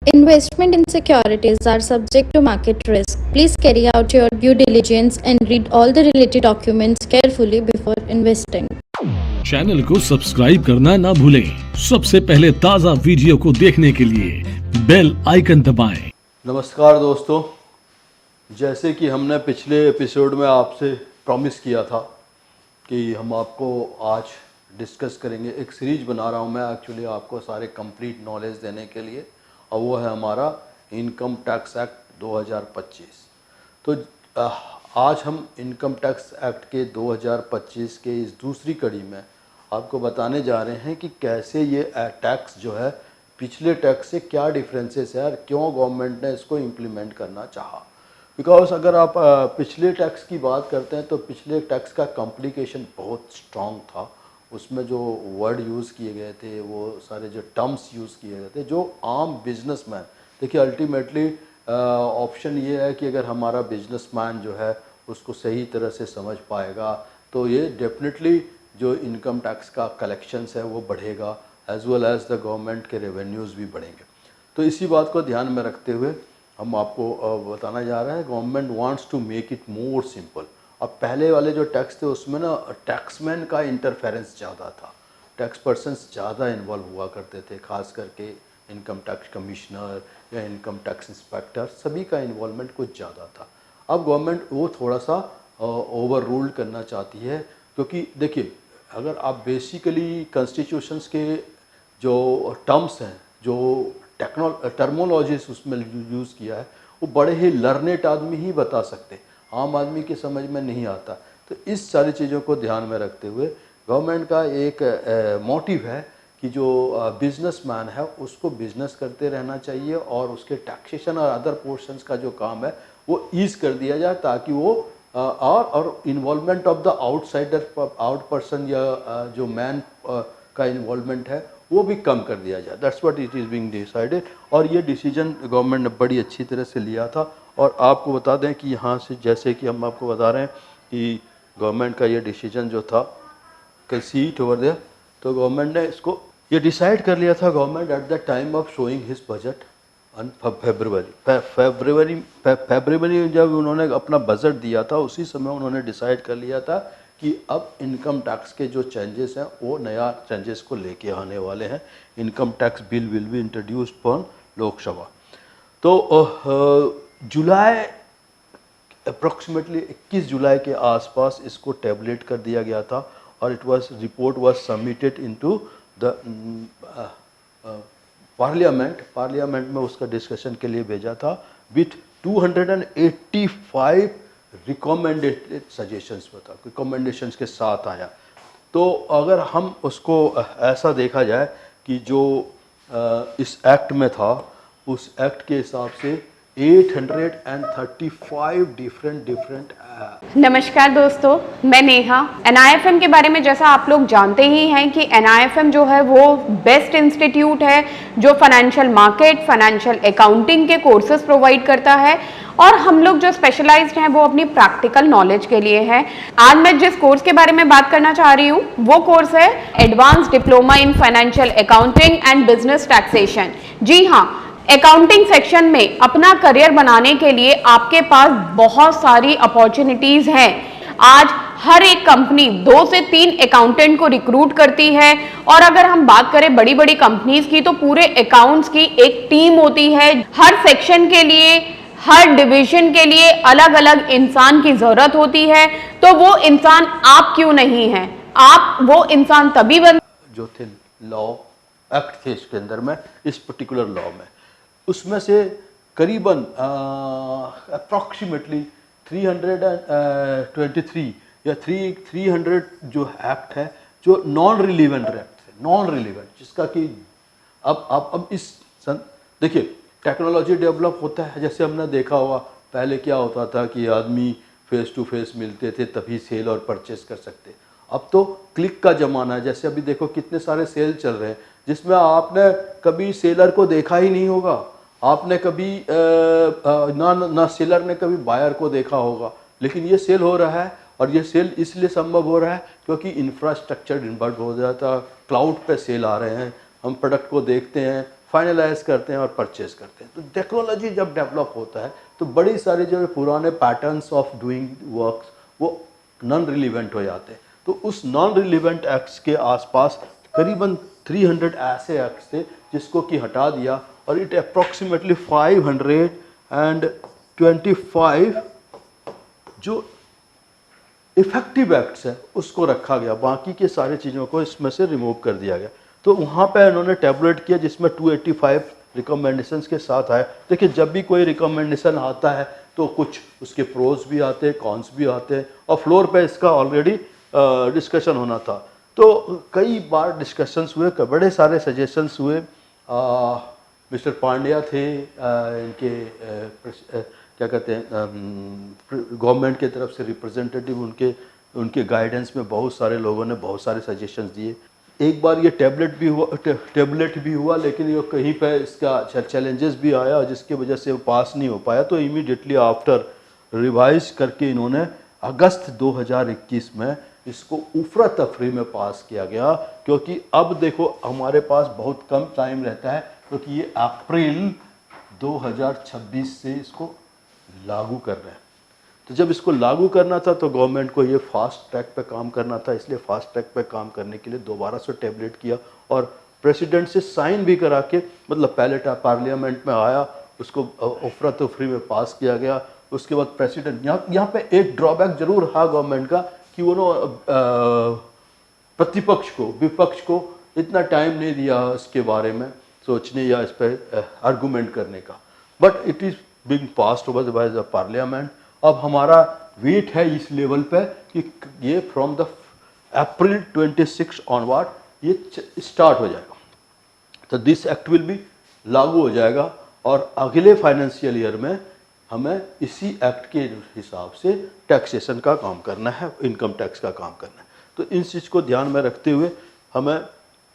Investment in securities are subject to market risk. Please carry out your due diligence and read all the related documents carefully before investing. Channel को subscribe करना ना भूलें। सबसे पहले ताज़ा video को देखने के लिए बेल आइकन दबाएं। नमस्कार दोस्तों, जैसे कि हमने पिछले एपिसोड में आपसे प्रॉमिस किया था कि हम आपको आज डिस्कस करेंगे। एक सीरीज बना रहा हूँ मैं एक्चुअली आपको सारे कंप्लीट नॉलेज देने के लिए, और वो है हमारा इनकम टैक्स एक्ट 2025। तो आज हम इनकम टैक्स एक्ट के 2025 के इस दूसरी कड़ी में आपको बताने जा रहे हैं कि कैसे ये टैक्स जो है पिछले टैक्स से क्या डिफरेंसेस है और क्यों गवर्नमेंट ने इसको इम्प्लीमेंट करना चाहा। बिकॉज अगर आप पिछले टैक्स की बात करते हैं तो पिछले टैक्स का कॉम्प्लिकेशन बहुत स्ट्रॉन्ग था। उसमें जो वर्ड यूज़ किए गए थे, वो सारे जो टर्म्स यूज़ किए गए थे, जो आम बिजनेसमैन, देखिए अल्टीमेटली ऑप्शन ये है कि अगर हमारा बिजनेसमैन जो है उसको सही तरह से समझ पाएगा तो ये डेफिनेटली जो इनकम टैक्स का कलेक्शंस है वो बढ़ेगा, as well as the government के रेवेन्यूज़ भी बढ़ेंगे। तो इसी बात को ध्यान में रखते हुए हम आपको बताना जा रहे हैं, government wants to make it more simple. अब पहले वाले जो टैक्स थे उसमें ना टैक्समैन का इंटरफेरेंस ज़्यादा था, टैक्स पर्सन्स ज़्यादा इन्वॉल्व हुआ करते थे, खास करके इनकम टैक्स कमिश्नर या इनकम टैक्स इंस्पेक्टर, सभी का इन्वॉल्वमेंट कुछ ज़्यादा था। अब गवर्नमेंट वो थोड़ा सा ओवर रूल करना चाहती है, क्योंकि देखिए अगर आप बेसिकली कॉन्स्टिट्यूशंस के जो टर्म्स हैं, जो टर्मोलॉजीज उसमें यूज़ किया है, वो बड़े ही लर्नेड आदमी ही बता सकते, आम आदमी की समझ में नहीं आता। तो इस सारी चीज़ों को ध्यान में रखते हुए गवर्नमेंट का एक मोटिव है कि जो बिजनेसमैन है उसको बिजनेस करते रहना चाहिए और उसके टैक्सेशन और अदर पोर्शंस का जो काम है वो ईज कर दिया जाए, ताकि वो और involvement of the out person या जो मैन का इन्वॉल्वमेंट है वो भी कम कर दिया जाए। That's what it is being decided, और ये डिसीजन गवर्नमेंट ने बड़ी अच्छी तरह से लिया था। और आपको बता दें कि यहाँ से जैसे कि हम आपको बता रहे हैं कि गवर्नमेंट का ये डिसीजन जो था, can see it over there, तो गवर्नमेंट ने इसको ये डिसाइड कर लिया था government at the time of showing his budget on February जब उन्होंने अपना बजट दिया था, उसी समय उन्होंने डिसाइड कर लिया था कि अब इनकम टैक्स के जो चेंजेस हैं वो नया चेंजेस को लेके आने वाले हैं। Income tax bill will be introduced for Lok Sabha. तो जुलाई अप्रॉक्सीमेटली 21 जुलाई के आसपास इसको टैबलेट कर दिया गया था, और report was submitted into the parliament में उसका डिस्कशन के लिए भेजा था विथ 285 रिकमेंडेड सजेशंस रिकमेंडेशंस के साथ आया। तो अगर हम उसको ऐसा देखा जाए कि जो इस एक्ट में था, उस एक्ट के हिसाब से 835 डिफरेंट नमस्कार दोस्तों, मैं नेहा। NIFM के बारे में जैसा आप लोग जानते ही हैं कि NIFM जो है वो बेस्ट इंस्टीट्यूट है जो फाइनेंशियल मार्केट, फाइनेंशियल अकाउंटिंग के कोर्सेज प्रोवाइड करता है, और हम लोग जो स्पेशलाइज्ड हैं वो अपनी प्रैक्टिकल नॉलेज के लिए है। आज मैं जिस कोर्स के बारे में बात करना चाह रही हूँ वो कोर्स है advance diploma in financial accounting and business taxation. जी हाँ, अकाउंटिंग सेक्शन में अपना करियर बनाने के लिए आपके पास बहुत सारी अपॉर्चुनिटीज हैं। आज हर एक कंपनी 2 से 3 अकाउंटेंट को रिक्रूट करती है, और अगर हम बात करें बड़ी बड़ी कंपनीज की तो पूरे अकाउंट्स की एक टीम होती है। हर सेक्शन के लिए, हर डिवीजन के लिए अलग अलग इंसान की जरूरत होती है। तो वो इंसान आप क्यों नहीं है, आप वो इंसान तभी बन जो थे लॉ एक्ट थे इसके अंदर में, इस पर्टिकुलर लॉ में, उसमें से करीबन अप्रॉक्सीमेटली 323 या 300 जो एक्ट है जो नॉन रिलीवेंट एक्ट थे, नॉन रिलीवेंट, जिसका कि अब इस देखिए टेक्नोलॉजी डेवलप होता है। जैसे हमने देखा होगा पहले क्या होता था कि आदमी फेस टू फेस मिलते थे तभी सेल और परचेस कर सकते, अब तो क्लिक का ज़माना है। जैसे अभी देखो कितने सारे सेल चल रहे हैं जिसमें आपने कभी सेलर को देखा ही नहीं होगा, आपने कभी ना सेलर ने कभी बायर को देखा होगा, लेकिन ये सेल हो रहा है। और ये सेल इसलिए संभव हो रहा है क्योंकि इंफ्रास्ट्रक्चर इन्वर्ट हो जाता है, क्लाउड पे सेल आ रहे हैं, हम प्रोडक्ट को देखते हैं, फाइनलाइज करते हैं और परचेज करते हैं। तो टेक्नोलॉजी जब डेवलप होता है तो बड़ी सारे जो पुराने पैटर्न्स ऑफ डूइंग वर्क्स वो नॉन रिलीवेंट हो जाते हैं। तो उस नॉन रिलीवेंट एक्ट्स के आसपास करीबन 300 ऐसे एक्ट्स थे जिसको कि हटा दिया और इट अप्रॉक्सीमेटली 525 जो इफेक्टिव एक्ट्स है उसको रखा गया, बाकी के सारी चीज़ों को इसमें से रिमूव कर दिया गया। तो वहाँ पे उन्होंने टैबलेट किया जिसमें 285 रिकमेंडेशंस के साथ आए। देखिए जब भी कोई रिकमेंडेशन आता है तो कुछ उसके प्रोज भी आते हैं, कॉन्स भी आते हैं और फ्लोर पे इसका ऑलरेडी डिस्कशन होना था। तो कई बार डिस्कशंस हुए, बड़े सारे सजेशंस हुए। मिस्टर पांड्या थे इनके क्या कहते हैं गवर्नमेंट की तरफ से रिप्रेजेंटेटिव, उनके गाइडेंस में बहुत सारे लोगों ने बहुत सारे सजेशंस दिए। एक बार ये टैबलेट भी हुआ लेकिन ये कहीं पे इसका चैलेंजेस भी आया जिसकी वजह से वो पास नहीं हो पाया। तो इमीडिएटली आफ्टर रिवाइज करके इन्होंने अगस्त 2021 में इसको उफरा तफरी में पास किया गया, क्योंकि अब देखो हमारे पास बहुत कम टाइम रहता है क्योंकि ये अप्रैल 2026 से इसको लागू कर रहे हैं। तो जब इसको लागू करना था तो गवर्नमेंट को ये फास्ट ट्रैक पे काम करना था, इसलिए फास्ट ट्रैक पे काम करने के लिए दोबारा से टैबलेट किया और प्रेसिडेंट से साइन भी करा के, मतलब पहले पार्लियामेंट में आया, उसको उफरा तफरी में पास किया गया। उसके बाद प्रेसिडेंट यहाँ पे एक ड्रॉबैक जरूर रहा गवर्नमेंट का कि उन्होंने प्रतिपक्ष को, विपक्ष को इतना टाइम नहीं दिया इसके बारे में सोचने या इस पर आर्गूमेंट करने का। But it is being passed over by the parliament. अब हमारा वेट है इस लेवल पे कि ये फ्रॉम द अप्रैल 26 ऑनवर्ड ये स्टार्ट हो जाएगा। तो दिस एक्ट विल बी लागू हो जाएगा और अगले फाइनेंशियल ईयर में हमें इसी एक्ट के हिसाब से टैक्सेशन का काम करना है, इनकम टैक्स का काम करना है। तो इन चीज़ को ध्यान में रखते हुए हमें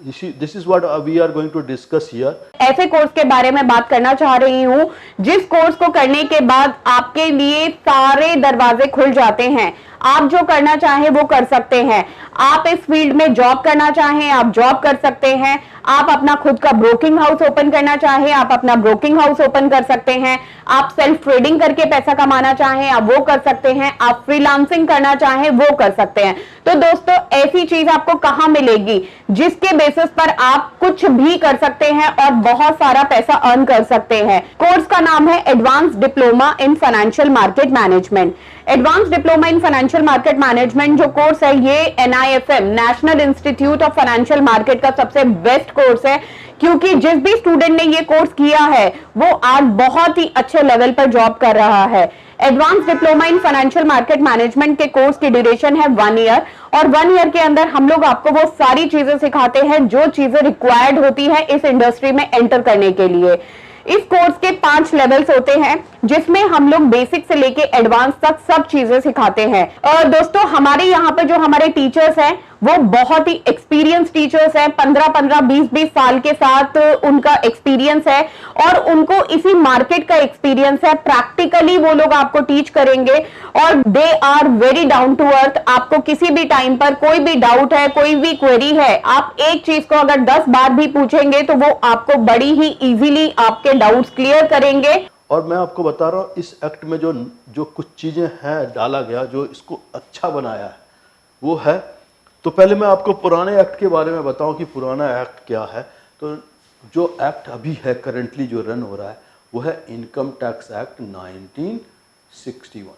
this is what we are going to discuss here. ऐसे कोर्स के बारे में बात करना चाह रही हूं जिस कोर्स को करने के बाद आपके लिए सारे दरवाजे खुल जाते हैं, आप जो करना चाहें वो कर सकते हैं। आप इस फील्ड में जॉब करना चाहें आप जॉब कर सकते हैं, आप अपना खुद का ब्रोकिंग हाउस ओपन करना चाहें आप अपना ब्रोकिंग हाउस ओपन कर सकते हैं, आप सेल्फ ट्रेडिंग करके पैसा कमाना चाहें आप वो कर सकते हैं, आप फ्रीलांसिंग करना चाहें वो कर सकते हैं। तो दोस्तों ऐसी चीज आपको कहां मिलेगी जिसके बेसिस पर आप कुछ भी कर सकते हैं और बहुत सारा पैसा अर्न कर सकते हैं। कोर्स का नाम है advance diploma in financial market management. Advance diploma in financial market management जो कोर्स है ये NIFM national institute of financial market का सबसे बेस्ट कोर्स है, क्योंकि जिस भी स्टूडेंट ने ये कोर्स किया है वो आज बहुत ही अच्छे लेवल पर जॉब कर रहा है। Advance diploma in financial market management के कोर्स की ड्यूरेशन है 1 ईयर और 1 ईयर के अंदर हम लोग आपको वो सारी चीजें सिखाते हैं जो चीजें रिक्वायर्ड होती है इस इंडस्ट्री में एंटर करने के लिए। इस कोर्स के 5 लेवल्स होते हैं जिसमें हम लोग बेसिक से लेके एडवांस तक सब चीजें सिखाते हैं। और दोस्तों हमारे यहाँ पे जो हमारे टीचर्स हैं वो बहुत ही एक्सपीरियंस टीचर्स हैं, 15-15 20-20 साल के साथ उनका एक्सपीरियंस है और उनको इसी मार्केट का एक्सपीरियंस है। प्रैक्टिकली वो लोग आपको टीच करेंगे और they are very down to earth. आपको किसी भी टाइम पर कोई भी डाउट है, कोई भी क्वेरी है, आप एक चीज को अगर 10 बार भी पूछेंगे तो वो आपको बड़ी ही इजीली आपके डाउट्स क्लियर करेंगे। और मैं आपको बता रहा हूँ इस एक्ट में जो कुछ चीज़ें हैं डाला गया जो इसको अच्छा बनाया है वो है। तो पहले मैं आपको पुराने एक्ट के बारे में बताऊं कि पुराना एक्ट क्या है। तो जो एक्ट अभी है करंटली जो रन हो रहा है वो है इनकम टैक्स एक्ट 1961।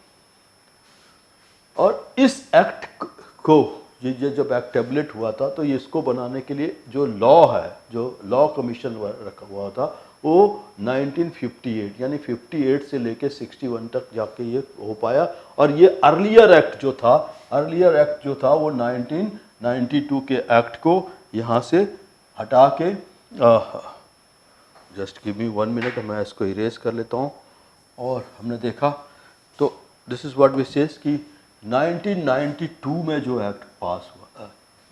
और इस एक्ट को ये जब एक्ट टैबलेट हुआ था तो ये इसको बनाने के लिए जो लॉ है, जो लॉ कमीशन रखा हुआ था वो 1958 यानी 58 से लेके 61 तक जाके ये हो पाया। और ये अर्लियर एक्ट जो था वो 1992 के एक्ट को यहाँ से हटा के जस्ट गिव मी 1 मिनट, मैं इसको इरेज कर लेता हूँ। और हमने देखा तो this is what we says कि 1992 में जो एक्ट पास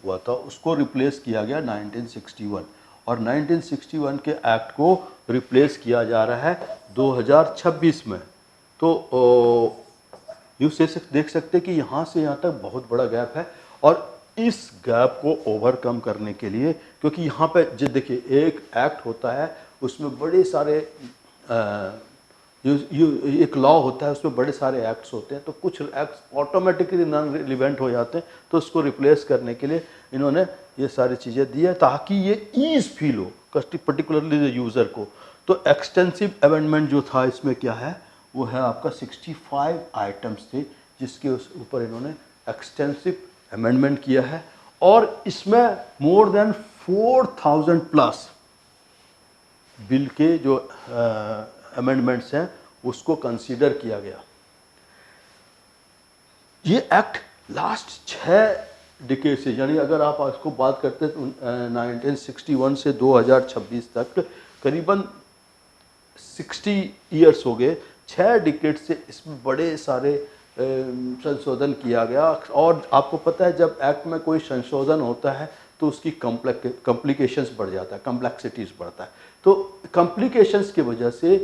हुआ था उसको रिप्लेस किया गया 1961 और 1961 के एक्ट को रिप्लेस किया जा रहा है 2026 में। तो यू से देख सकते कि यहाँ से यहाँ तक बहुत बड़ा गैप है और इस गैप को ओवरकम करने के लिए, क्योंकि यहाँ पे जो देखिए एक एक्ट होता है उसमें बड़े सारे एक लॉ होता है, उसमें बड़े सारे एक्ट्स होते हैं, तो कुछ एक्ट्स ऑटोमेटिकली नॉन रिलेवेंट हो जाते हैं, तो उसको रिप्लेस करने के लिए इन्होंने ये सारी चीज़ें दी है ताकि ये ईज फील हो पर्टिकुलरली यूज़र को। तो एक्सटेंसिव अमेंडमेंट जो था इसमें क्या है, वो है आपका 65 आइटम्स थे जिसके ऊपर इन्होंने एक्सटेंसिव अमेंडमेंट किया है, और इसमें मोर देन 4000 प्लस बिल के जो अमेंडमेंट्स हैं उसको कंसीडर किया गया। ये एक्ट लास्ट 6 डिकेड से, यानी अगर आप इसको बात करते हैं तो 1961 से 2026 तक करीबन 60 इयर्स हो गए। 6 डिकेड से इसमें बड़े सारे संशोधन किया गया, और आपको पता है जब एक्ट में कोई संशोधन होता है तो उसकी कॉम्प्लिकेशंस बढ़ जाता है, कॉम्प्लेक्सिटीज बढ़ता है। तो कॉम्प्लिकेशंस की वजह से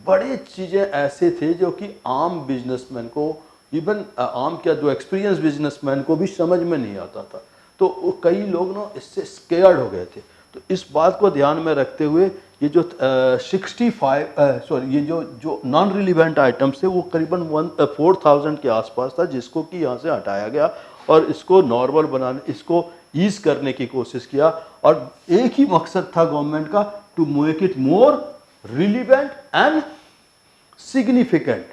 बड़े चीज़ें ऐसे थे जो कि आम बिजनेसमैन को, इवन आम क्या, जो एक्सपीरियंस बिजनेसमैन को भी समझ में नहीं आता था। तो कई लोग ना इससे स्केयर्ड हो गए थे। तो इस बात को ध्यान में रखते हुए ये जो 65 ये जो नॉन रिलीवेंट आइटम्स थे वो करीबन 4000 के आसपास था, जिसको कि यहाँ से हटाया गया और इसको नॉर्मल बनाने, इसको ईज करने की कोशिश किया। और एक ही मकसद था गवर्नमेंट का, to make it more relevant and significant.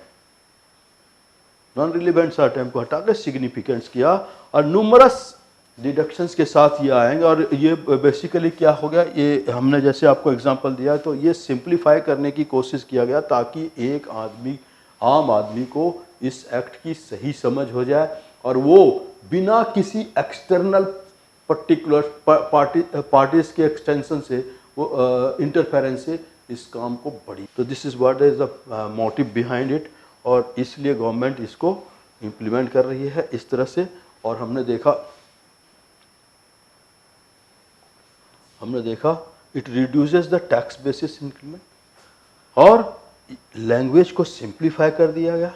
Non relevant item को हटाकर सिग्निफिकेंट किया, और न्यूमरस डिडक्शंस के साथ ये आएंगे। और ये बेसिकली क्या हो गया, ये हमने जैसे आपको एग्जांपल दिया, तो ये सिंप्लीफाई करने की कोशिश किया गया ताकि एक आम आदमी को इस एक्ट की सही समझ हो जाए, और वो बिना किसी एक्सटर्नल पर्टिकुलर पार्टीज के एक्सटेंशन से, वो इंटरफेरेंस से इस काम को बढ़ी। तो this is what is the motive behind it, और इसलिए गवर्नमेंट इसको इम्प्लीमेंट कर रही है इस तरह से। और हमने देखा it reduces the tax basis increment, और लैंग्वेज को सिंप्लीफाई कर दिया गया।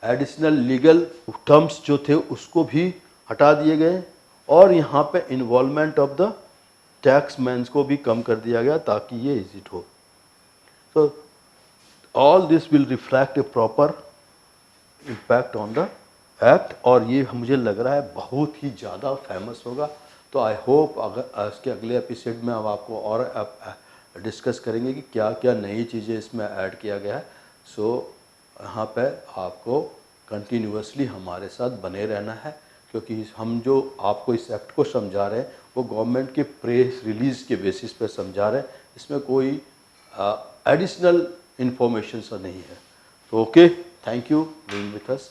एडिशनल लीगल टर्म्स जो थे उसको भी हटा दिए गए, और यहाँ पे इन्वॉल्वमेंट ऑफ द टैक्समैन्स को भी कम कर दिया गया ताकि ये इजी हो। So all this will reflect a proper impact on the act, और ये मुझे लग रहा है बहुत ही ज़्यादा फेमस होगा। तो आई होप अगर इसके अगले एपिसोड में हम आपको और डिस्कस करेंगे कि क्या क्या नई चीज़ें इसमें ऐड किया गया है। सो यहाँ पे आपको कंटिन्यूसली हमारे साथ बने रहना है, क्योंकि हम जो आपको इस एक्ट को समझा रहे हैं वो गवर्नमेंट के प्रेस रिलीज़ के बेसिस पे समझा रहे हैं, इसमें कोई एडिशनल इंफॉर्मेशन नहीं है। तो okay, thank you being with us.